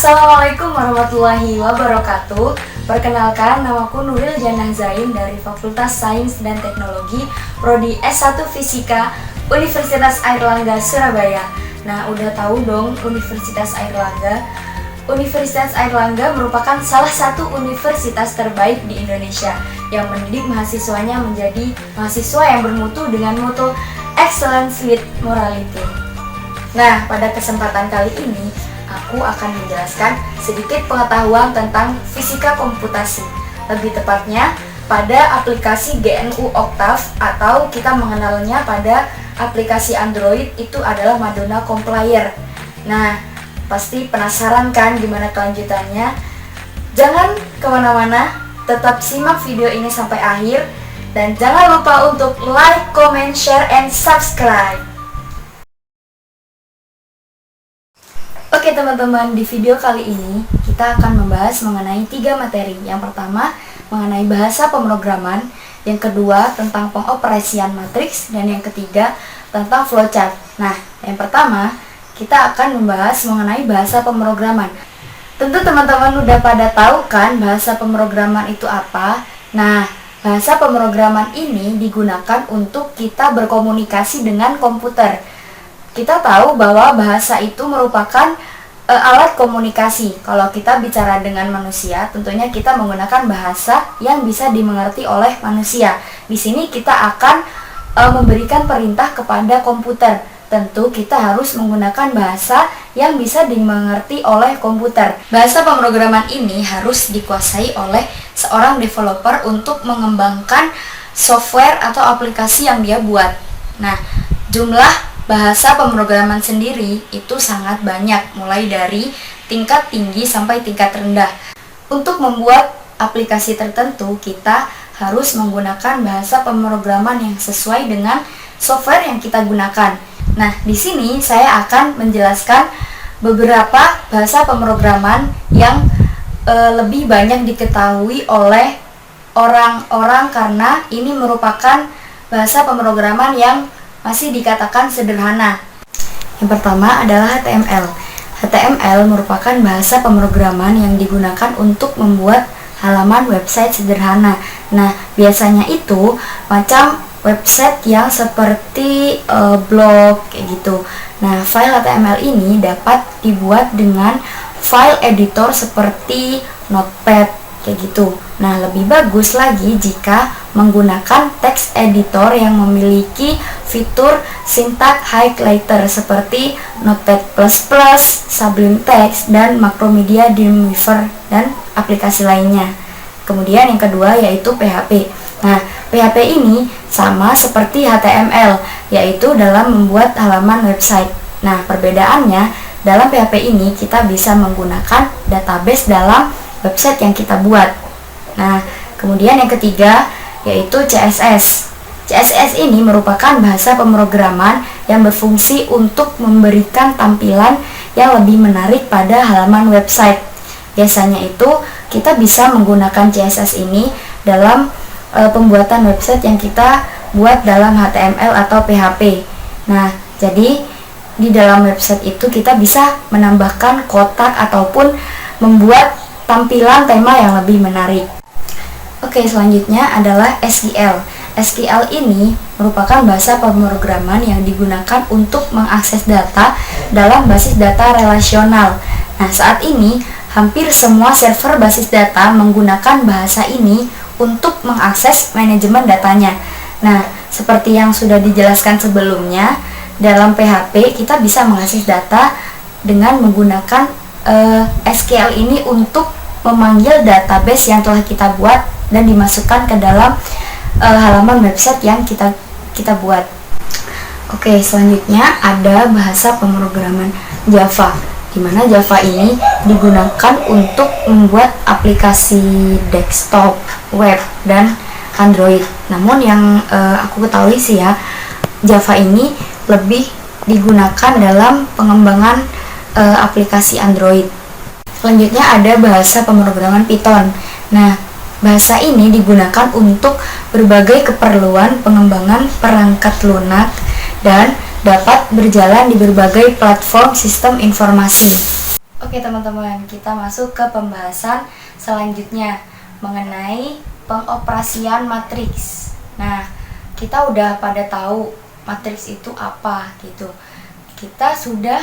Assalamualaikum warahmatullahi wabarakatuh. Perkenalkan, namaku Nuril Janah Zain dari Fakultas Sains dan Teknologi Prodi S1 Fisika Universitas Airlangga Surabaya. Nah, udah tahu dong Universitas Airlangga. Universitas Airlangga merupakan salah satu universitas terbaik di Indonesia yang mendidik mahasiswanya menjadi mahasiswa yang bermutu dengan mutu Excellence with Morality. Nah, pada kesempatan kali ini aku akan menjelaskan sedikit pengetahuan tentang fisika komputasi. Lebih tepatnya pada aplikasi GNU Octave atau kita mengenalnya pada aplikasi Android itu adalah Madonna Compiler. Nah, pasti penasaran kan gimana kelanjutannya? Jangan kemana-mana, tetap simak video ini sampai akhir. Dan jangan lupa untuk like, comment, share, and subscribe. Oke teman-teman, di video kali ini kita akan membahas mengenai 3 materi. Yang pertama mengenai bahasa pemrograman, yang kedua tentang pengoperasian matriks, dan yang ketiga tentang flowchart. Nah, yang pertama kita akan membahas mengenai bahasa pemrograman. Tentu teman-teman udah pada tahu kan bahasa pemrograman itu apa? Nah, bahasa pemrograman ini digunakan untuk kita berkomunikasi dengan komputer. Kita tahu bahwa bahasa itu merupakan alat komunikasi. Kalau kita bicara dengan manusia, tentunya kita menggunakan bahasa yang bisa dimengerti oleh manusia. Di sini kita akan memberikan perintah kepada komputer. Tentu kita harus menggunakan bahasa yang bisa dimengerti oleh komputer. Bahasa pemrograman ini harus dikuasai oleh seorang developer untuk mengembangkan software atau aplikasi yang dia buat. Nah, jumlah bahasa pemrograman sendiri itu sangat banyak, mulai dari tingkat tinggi sampai tingkat rendah. Untuk membuat aplikasi tertentu, kita harus menggunakan bahasa pemrograman yang sesuai dengan software yang kita gunakan. Nah, di sini saya akan menjelaskan beberapa bahasa pemrograman yang lebih banyak diketahui oleh orang-orang karena ini merupakan bahasa pemrograman yang masih dikatakan sederhana. Yang pertama adalah HTML. HTML merupakan bahasa pemrograman yang digunakan untuk membuat halaman website sederhana. Nah, biasanya itu macam website yang seperti blog kayak gitu. Nah, file HTML ini dapat dibuat dengan file editor seperti Notepad kayak gitu. Nah, lebih bagus lagi jika menggunakan text editor yang memiliki fitur syntax highlighter seperti Notepad++, Sublime Text, dan Macromedia Dreamweaver dan aplikasi lainnya. Kemudian yang kedua yaitu PHP. Nah, PHP ini sama seperti HTML, yaitu dalam membuat halaman website. Nah, perbedaannya dalam PHP ini kita bisa menggunakan database dalam website yang kita buat. Nah, kemudian yang ketiga yaitu CSS. CSS ini merupakan bahasa pemrograman yang berfungsi untuk memberikan tampilan yang lebih menarik pada halaman website. Biasanya itu kita bisa menggunakan CSS ini dalam pembuatan website yang kita buat dalam HTML atau PHP. Nah, jadi di dalam website itu kita bisa menambahkan kotak ataupun membuat tampilan tema yang lebih menarik. Oke, selanjutnya adalah SQL. SQL ini merupakan bahasa pemrograman yang digunakan untuk mengakses data dalam basis data relasional. Nah, saat ini hampir semua server basis data menggunakan bahasa ini untuk mengakses manajemen datanya. Nah, seperti yang sudah dijelaskan sebelumnya, dalam PHP kita bisa mengakses data dengan menggunakan SQL ini untuk memanggil database yang telah kita buat dan dimasukkan ke dalam halaman website yang kita buat. Oke, selanjutnya ada bahasa pemrograman Java, di mana Java ini digunakan untuk membuat aplikasi desktop, web, dan Android. Namun yang aku ketahui sih ya, Java ini lebih digunakan dalam pengembangan aplikasi Android. Selanjutnya ada bahasa pemrograman Python. Nah, bahasa ini digunakan untuk berbagai keperluan pengembangan perangkat lunak dan dapat berjalan di berbagai platform sistem informasi. Oke teman-teman, kita masuk ke pembahasan selanjutnya mengenai pengoperasian matriks. Nah, kita udah pada tahu matriks itu apa gitu. Kita sudah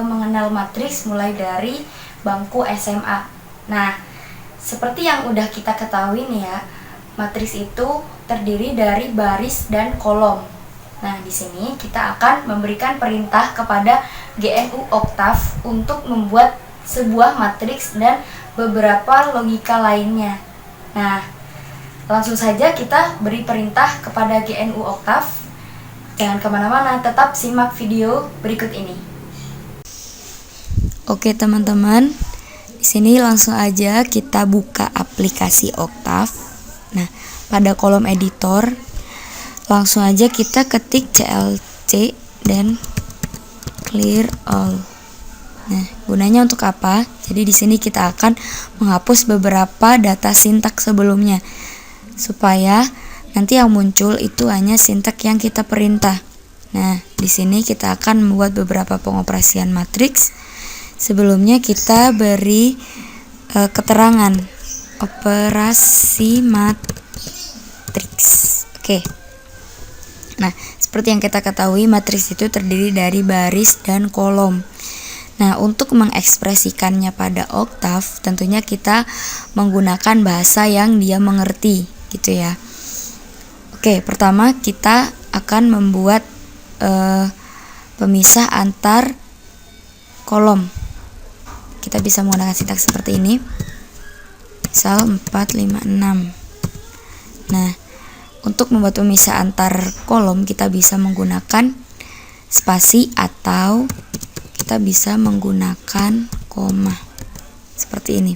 mengenal matriks mulai dari bangku SMA. Nah, seperti yang udah kita ketahui nih ya, matriks itu terdiri dari baris dan kolom. Nah, di sini kita akan memberikan perintah kepada GNU Octave untuk membuat sebuah matriks dan beberapa logika lainnya. Nah, langsung saja kita beri perintah kepada GNU Octave. Jangan kemana-mana, tetap simak video berikut ini. Oke teman-teman, di sini langsung aja kita buka aplikasi Octave. Nah, pada kolom editor langsung aja kita ketik clc dan clear all. Nah, gunanya untuk apa? Jadi di sini kita akan menghapus beberapa data sintak sebelumnya supaya nanti yang muncul itu hanya sintak yang kita perintah. Nah, di sini kita akan membuat beberapa pengoperasian matriks. Sebelumnya kita beri keterangan operasi matriks. Oke. Nah, seperti yang kita ketahui, matriks itu terdiri dari baris dan kolom. Nah, untuk mengekspresikannya pada Octave, tentunya kita menggunakan bahasa yang dia mengerti, gitu ya. Oke, pertama kita akan membuat pemisah antar kolom. Kita bisa menggunakan sintaks seperti ini. Misal 4, 5, 6. Nah, untuk membuat pemisah antar kolom kita bisa menggunakan spasi atau kita bisa menggunakan koma seperti ini.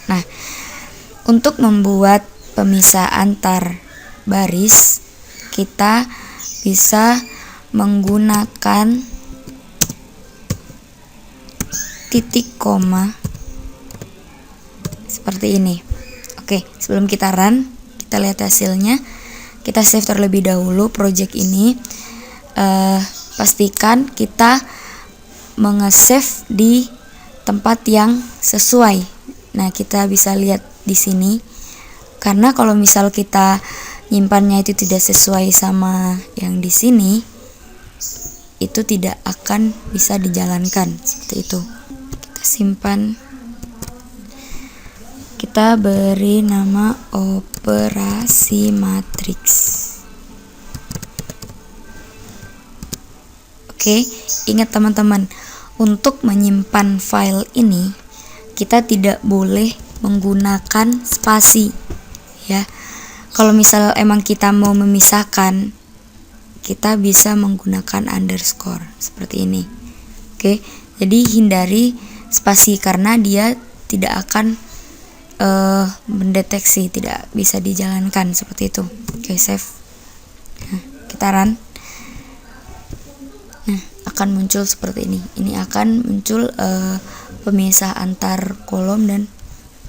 Nah, untuk membuat pemisah antar baris kita bisa menggunakan titik koma seperti ini. Oke, sebelum kita run, kita lihat hasilnya. Kita save terlebih dahulu project ini. Pastikan kita menge-save di tempat yang sesuai. Nah, kita bisa lihat di sini. Karena kalau misal kita nyimpannya itu tidak sesuai sama yang di sini, itu tidak akan bisa dijalankan seperti itu. Kita simpan. Kita beri nama operasi matriks. Oke, ingat teman-teman, untuk menyimpan file ini kita tidak boleh menggunakan spasi, ya. Kalau misal emang kita mau memisahkan, kita bisa menggunakan underscore seperti ini. Oke, jadi hindari spasi karena dia tidak akan mendeteksi, tidak bisa dijalankan seperti itu. Oke, save. Nah, kita run. Nah, akan muncul seperti ini. Ini akan muncul pemisah antar kolom dan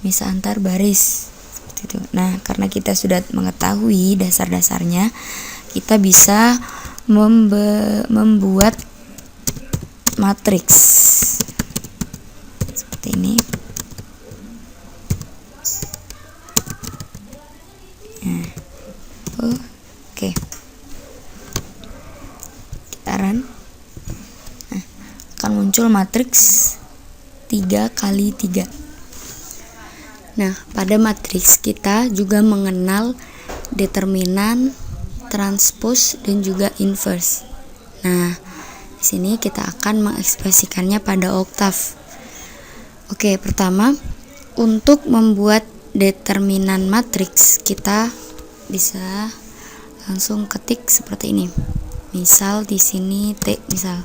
pemisah antar baris seperti itu. Nah, karena kita sudah mengetahui dasar-dasarnya, kita bisa membuat matriks seperti ini. Nah, oke. Kita run. Nah, akan muncul matriks 3x3. Nah, pada matriks kita juga mengenal determinan, transpose, dan juga inverse. Nah, di sini kita akan mengekspresikannya pada Octave. Oke, pertama untuk membuat determinan matriks kita bisa langsung ketik seperti ini. Misal di sini T misal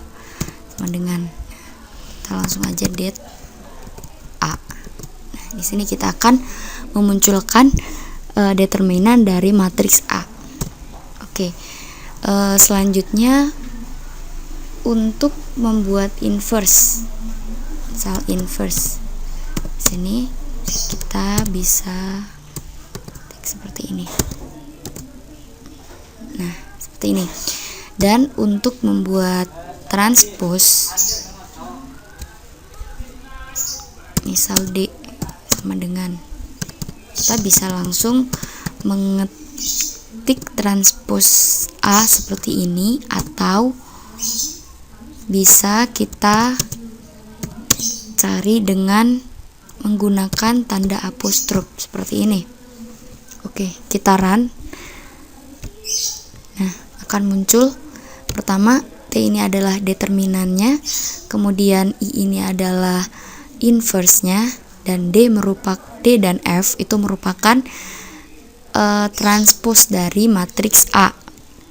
sama dengan, kita langsung aja det A. Nah, di sini kita akan memunculkan determinan dari matriks A. Oke. Selanjutnya untuk membuat inverse. Misal inverse. Di sini kita bisa ketik seperti ini. Nah, seperti ini. Dan untuk membuat transpose misal D sama dengan, kita bisa langsung mengetik transpos A seperti ini, atau bisa kita cari dengan menggunakan tanda apostrof seperti ini. Oke, kita run. Nah, akan muncul pertama T ini adalah determinannya, kemudian I ini adalah inverse-nya, dan D dan F itu merupakan transpos dari matriks A.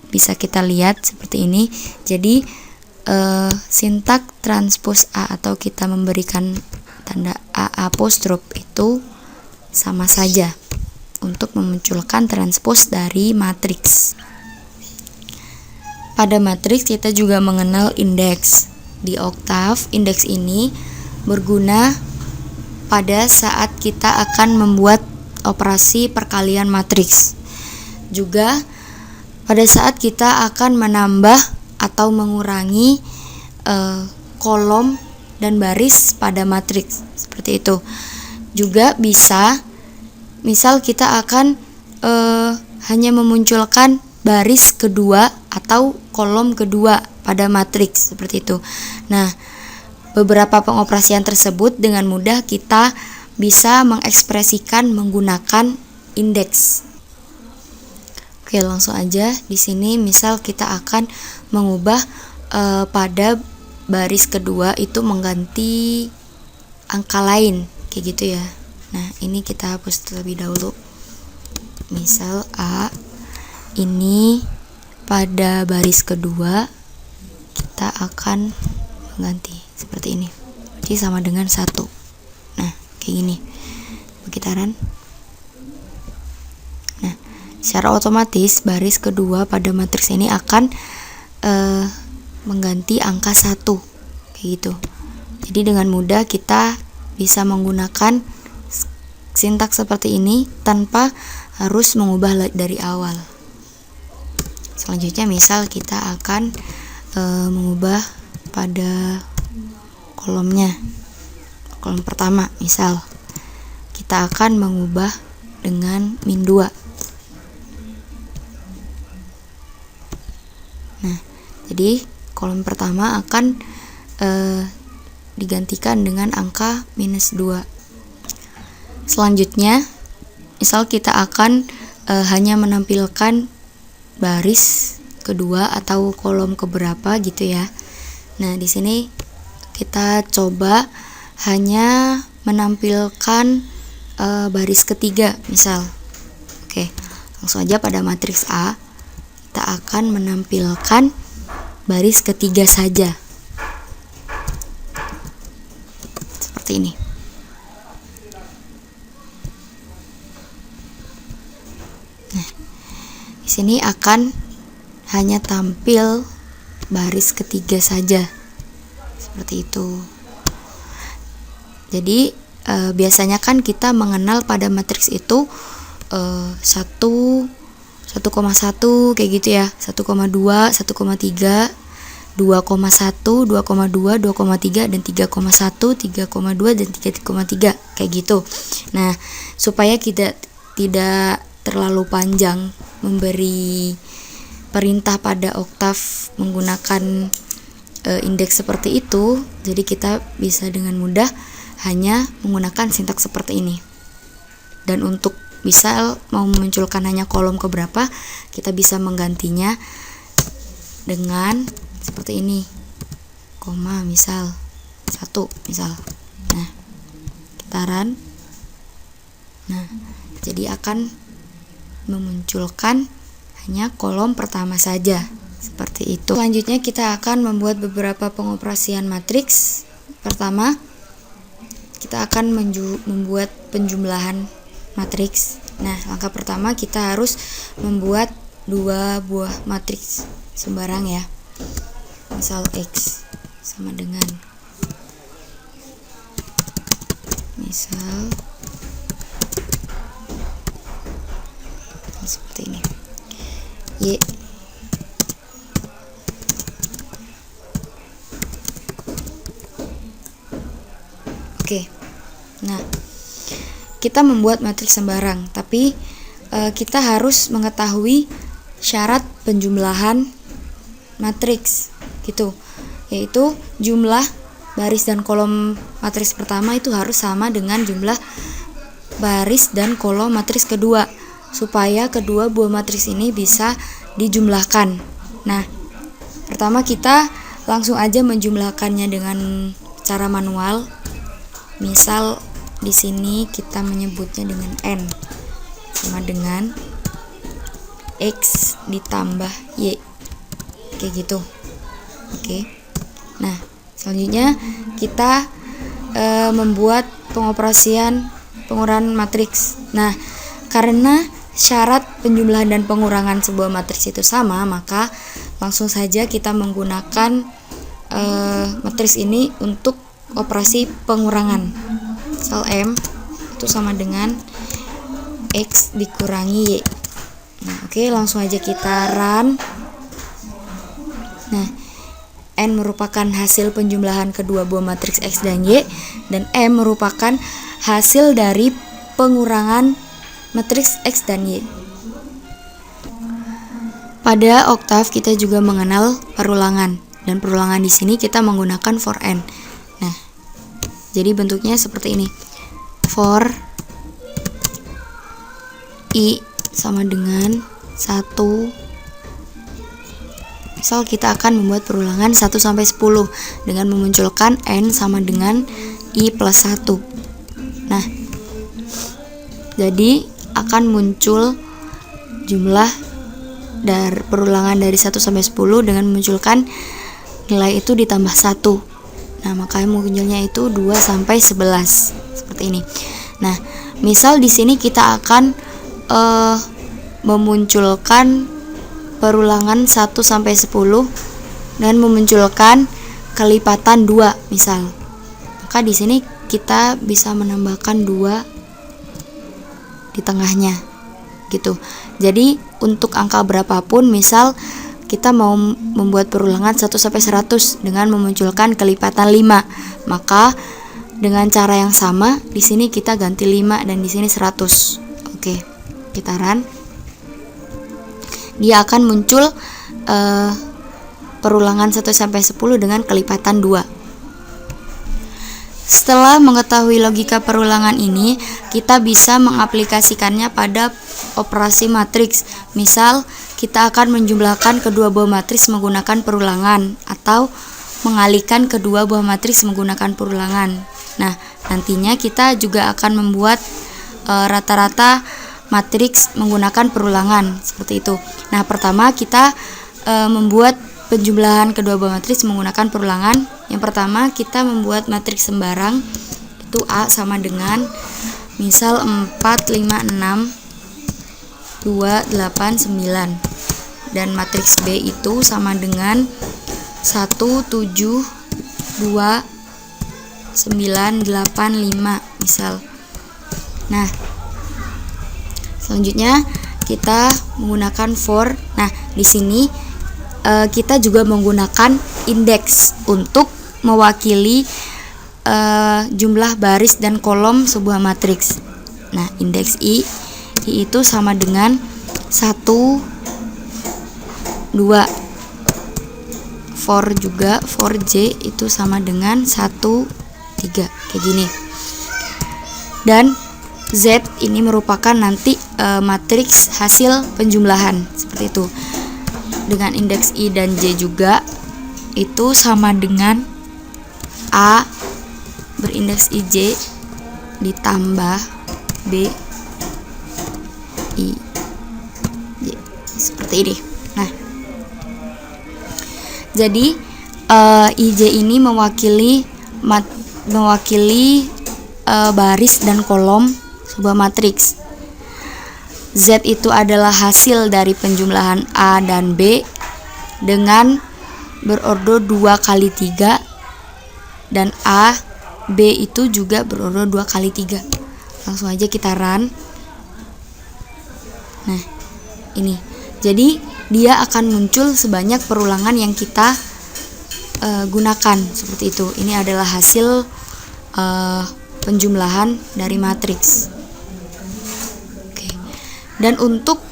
Bisa kita lihat seperti ini. Jadi sintak transpos A atau kita memberikan tanda A apostrof itu sama saja untuk memunculkan transpos dari matriks. Pada matriks kita juga mengenal indeks. Di Octave, indeks ini berguna pada saat kita akan membuat operasi perkalian matriks. Juga pada saat kita akan menambah atau mengurangi kolom dan baris pada matriks, seperti itu. Juga bisa, misal kita akan hanya memunculkan baris kedua atau kolom kedua pada matriks, seperti itu. Nah, beberapa pengoperasian tersebut dengan mudah kita bisa mengekspresikan menggunakan indeks. Oke, langsung aja. Di sini misal kita akan mengubah pada baris kedua itu mengganti angka lain, kayak gitu ya. Nah, ini kita hapus terlebih dahulu. Misal A ini pada baris kedua kita akan mengganti seperti ini, jadi sama dengan 1. Nah, kayak gini. Kita run. Nah, secara otomatis baris kedua pada matriks ini akan mengganti angka 1, kayak gitu. Jadi dengan mudah kita bisa menggunakan sintaks seperti ini tanpa harus mengubah dari awal. Selanjutnya misal kita akan mengubah pada kolomnya, kolom pertama misal kita akan mengubah dengan -2. Nah, jadi kolom pertama akan digantikan dengan angka -2. Selanjutnya misal kita akan hanya menampilkan baris kedua atau kolom keberapa gitu ya. Nah, di sini kita coba hanya menampilkan baris ketiga misal. Oke, langsung aja pada matriks A kita akan menampilkan baris ketiga saja, seperti ini. Nah, di sini akan hanya tampil baris ketiga saja, seperti itu. Jadi biasanya kan kita mengenal pada matriks itu 1,1 kayak gitu ya, 1,2, 1,3, 2,1, 2,2, 2,3 dan 3,1, 3,2 dan 3,3 kayak gitu. Nah, supaya kita tidak terlalu panjang memberi perintah pada Octave menggunakan indeks seperti itu, jadi kita bisa dengan mudah hanya menggunakan sintaks seperti ini. Dan untuk misal mau memunculkan hanya kolom keberapa, kita bisa menggantinya dengan seperti ini, koma misal 1 misal. Nah, kita run. Nah, jadi akan memunculkan hanya kolom pertama saja, seperti itu. Selanjutnya kita akan membuat beberapa pengoperasian matriks. Pertama, kita akan membuat penjumlahan matriks. Nah, langkah pertama kita harus membuat 2 buah matriks sembarang ya. Misal X sama dengan misal seperti ini, Y. Oke. Nah, kita membuat matriks sembarang, tapi kita harus mengetahui syarat penjumlahan matriks gitu, yaitu jumlah baris dan kolom matriks pertama itu harus sama dengan jumlah baris dan kolom matriks kedua, supaya kedua buah matriks ini bisa dijumlahkan. Nah, pertama kita langsung aja menjumlahkannya dengan cara manual. Misal di sini kita menyebutnya dengan n sama dengan x ditambah y, kayak gitu. Oke. Nah, selanjutnya kita membuat pengoperasian pengurangan matriks. Nah, karena syarat penjumlahan dan pengurangan sebuah matriks itu sama, maka langsung saja kita menggunakan matriks ini untuk operasi pengurangan. Misal M itu sama dengan X dikurangi Y. Nah, oke, langsung aja kita run. Nah, N merupakan hasil penjumlahan kedua buah matriks X dan Y, dan M merupakan hasil dari pengurangan matriks X dan Y. Pada oktav kita juga mengenal perulangan, dan perulangan di sini kita menggunakan for n. Nah, jadi bentuknya seperti ini. For I sama dengan 1. Misal kita akan membuat perulangan 1 sampai 10 dengan memunculkan n sama dengan I plus 1. Nah, jadi akan muncul jumlah dari perulangan dari 1 sampai 10 dengan memunculkan nilai itu ditambah 1. Nah, makanya munculnya itu 2 sampai 11 seperti ini. Nah, misal di sini kita akan memunculkan perulangan 1 sampai 10 dan memunculkan kelipatan 2 misal. Maka di sini kita bisa menambahkan 2 di tengahnya gitu. Jadi untuk angka berapapun, misal kita mau membuat perulangan 1 sampai 100 dengan memunculkan kelipatan 5, maka dengan cara yang sama di sini kita ganti 5 dan di sini 100. Oke, kita run. Dia akan muncul perulangan 1 sampai 10 dengan kelipatan 2. Setelah mengetahui logika perulangan ini, kita bisa mengaplikasikannya pada operasi matriks. Misal, kita akan menjumlahkan kedua buah matriks menggunakan perulangan atau mengalihkan kedua buah matriks menggunakan perulangan. Nah, nantinya kita juga akan membuat rata-rata matriks menggunakan perulangan seperti itu. Nah, pertama kita membuat penjumlahan kedua buah matriks menggunakan perulangan. Yang pertama kita membuat matriks sembarang, itu A sama dengan misal 4, 5, 6, 2, 8, 9, dan matriks B itu sama dengan 1, 7, 2, 9, 8, 5 misal. Nah, selanjutnya kita menggunakan for. Nah, di sini kita juga menggunakan indeks untuk mewakili jumlah baris dan kolom sebuah matriks. Nah, indeks I itu sama dengan 1, 2. For juga, for J itu sama dengan 1, 3, kayak gini. Dan Z ini merupakan nanti matriks hasil penjumlahan seperti itu. Dengan indeks I dan J juga itu sama dengan A berindeks IJ ditambah B I J seperti ini. Nah, jadi IJ ini mewakili baris dan kolom sebuah matriks. Z itu adalah hasil dari penjumlahan A dan B dengan berordo 2 kali 3, dan A, B itu juga berordo 2 kali 3. Langsung aja kita run. Nah, ini. Jadi dia akan muncul sebanyak perulangan yang kita gunakan seperti itu. Ini adalah hasil penjumlahan dari matriks. Oke. Dan untuk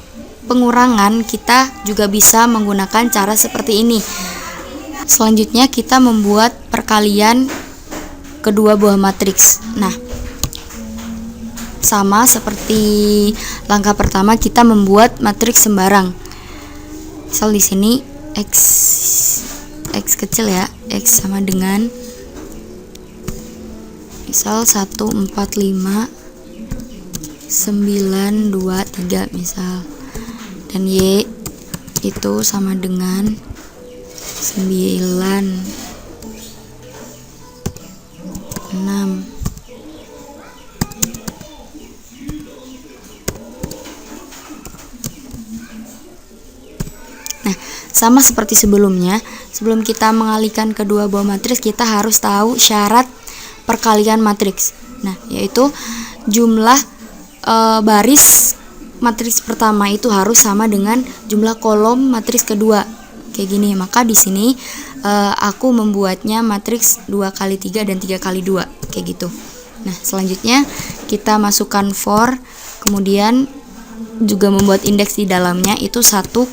pengurangan kita juga bisa menggunakan cara seperti ini. Selanjutnya kita membuat perkalian kedua buah matriks. Nah, sama seperti langkah pertama, kita membuat matriks sembarang. Misal di sini x kecil ya, x sama dengan misal 1, 4, 5, 9, 2, 3 misal. Dan y itu sama dengan 9, 6. Nah, sama seperti sebelumnya, sebelum kita mengalihkan kedua buah matriks, kita harus tahu syarat perkalian matriks. Nah, yaitu jumlah baris matriks pertama itu harus sama dengan jumlah kolom matriks kedua. Kayak gini. Maka di sini aku membuatnya matriks 2 kali 3 dan 3 kali 2, kayak gitu. Nah, selanjutnya kita masukkan for, kemudian juga membuat indeks di dalamnya itu 1,2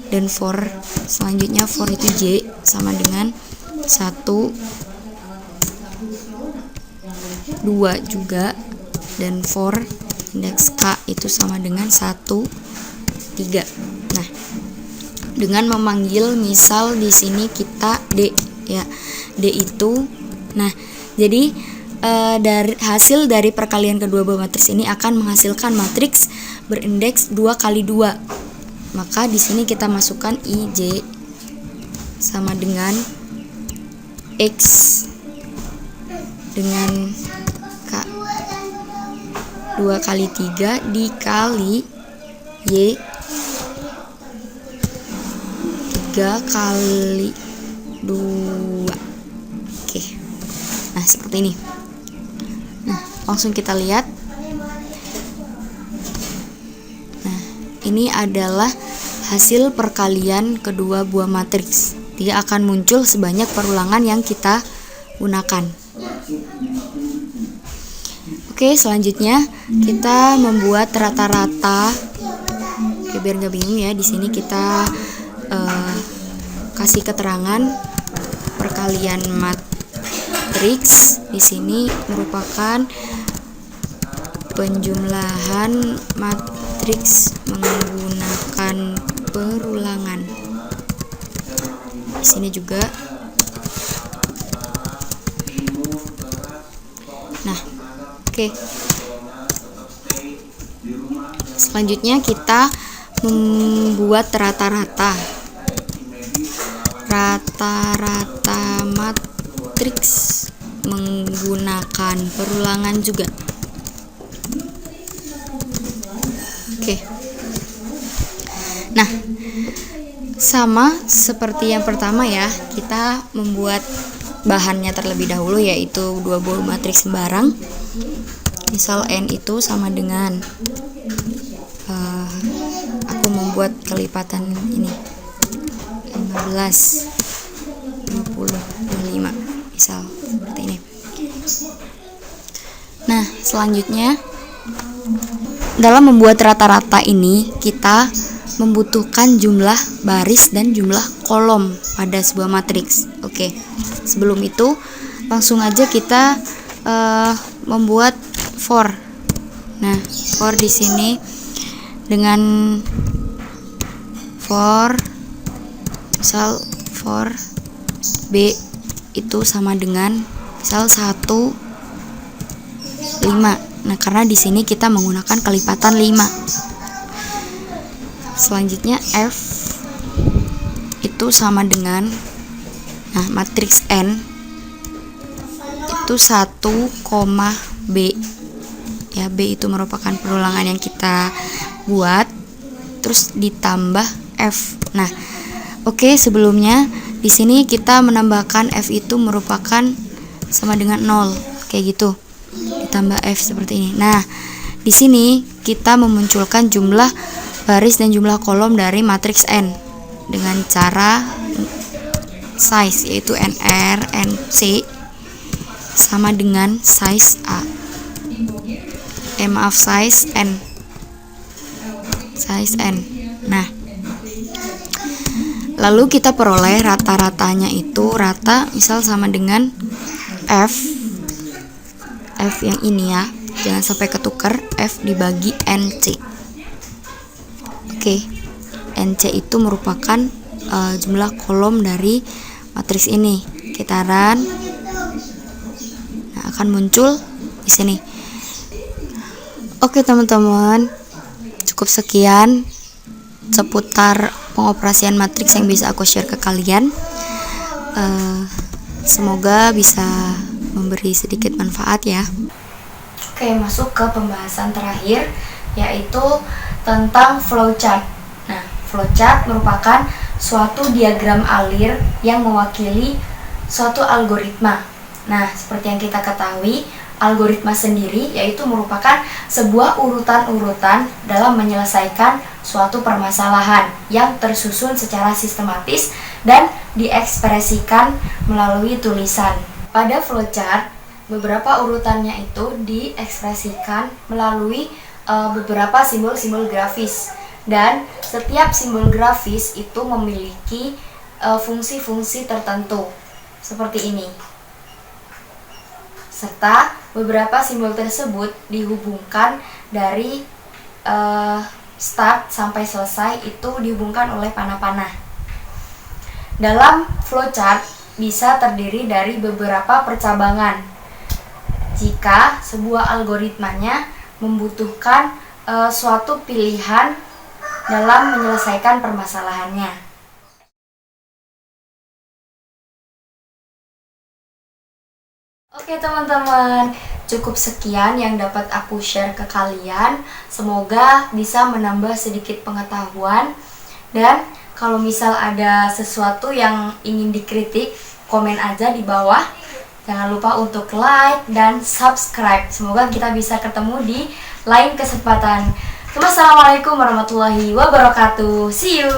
dan for selanjutnya for itu j sama dengan 1, 2 juga, dan for indeks k itu sama dengan 1, 3. Nah, dengan memanggil misal di sini kita d ya, d itu, nah jadi dari hasil dari perkalian kedua buah matriks ini akan menghasilkan matriks berindeks 2 kali 2. Maka di sini kita masukkan IJ sama dengan X dengan K 2 kali 3 dikali Y 3 kali 2. Oke. Nah, seperti ini. Nah, langsung kita lihat. Nah, ini adalah hasil perkalian kedua buah matriks. Dia akan muncul sebanyak perulangan yang kita gunakan. Oke, selanjutnya kita membuat rata-rata. Oke, biar nggak bingung ya, di sini kita kasih keterangan perkalian matriks. Di sini merupakan penjumlahan matriks menggunakan perulangan. Di sini juga. Nah, oke. Selanjutnya kita membuat rata-rata matriks menggunakan perulangan juga. Oke. Nah, sama seperti yang pertama ya, kita membuat bahannya terlebih dahulu, yaitu dua buah matriks sembarang. Misal n itu sama dengan aku membuat kelipatan ini 15, 20, 25 misal seperti ini. Nah, selanjutnya dalam membuat rata-rata ini kita membutuhkan jumlah baris dan jumlah kolom pada sebuah matriks. Oke, sebelum itu langsung aja kita membuat for. Nah, for di sini dengan for misal for b itu sama dengan misal 1, 5. Nah, karena di sini kita menggunakan kelipatan 5. Selanjutnya F itu sama dengan, nah, matriks N itu 1, B. Ya, B itu merupakan perulangan yang kita buat, terus ditambah F. Nah, oke, sebelumnya di sini kita menambahkan F itu merupakan sama dengan 0, kayak gitu. Ditambah F seperti ini. Nah, di sini kita memunculkan jumlah baris dan jumlah kolom dari matriks N dengan cara size, yaitu NR, NC sama dengan size A. Size N. Size N. Nah, lalu kita peroleh rata-ratanya itu rata misal sama dengan F yang ini ya, jangan sampai ketukar, F dibagi NC. Oke, NC itu merupakan jumlah kolom dari matriks ini. Kitaran akan muncul di sini. Oke teman-teman, cukup sekian seputar pengoperasian matriks yang bisa aku share ke kalian. Semoga bisa memberi sedikit manfaat ya. Oke, masuk ke pembahasan terakhir, yaitu tentang flowchart. Nah, flowchart merupakan suatu diagram alir yang mewakili suatu algoritma. Nah, seperti yang kita ketahui, algoritma sendiri yaitu merupakan sebuah urutan-urutan dalam menyelesaikan suatu permasalahan yang tersusun secara sistematis dan diekspresikan melalui tulisan. Pada flowchart, beberapa urutannya itu diekspresikan melalui beberapa simbol-simbol grafis, dan setiap simbol grafis itu memiliki fungsi-fungsi tertentu seperti ini. Serta beberapa simbol tersebut dihubungkan dari start sampai selesai itu dihubungkan oleh panah-panah. Dalam flowchart bisa terdiri dari beberapa percabangan jika sebuah algoritmanya membutuhkan suatu pilihan dalam menyelesaikan permasalahannya. Oke teman-teman, cukup sekian yang dapat aku share ke kalian. Semoga bisa menambah sedikit pengetahuan. Dan kalau misal ada sesuatu yang ingin dikritik, komen aja di bawah. Jangan lupa untuk like dan subscribe. Semoga kita bisa ketemu di lain kesempatan. Wassalamualaikum warahmatullahi wabarakatuh. See you.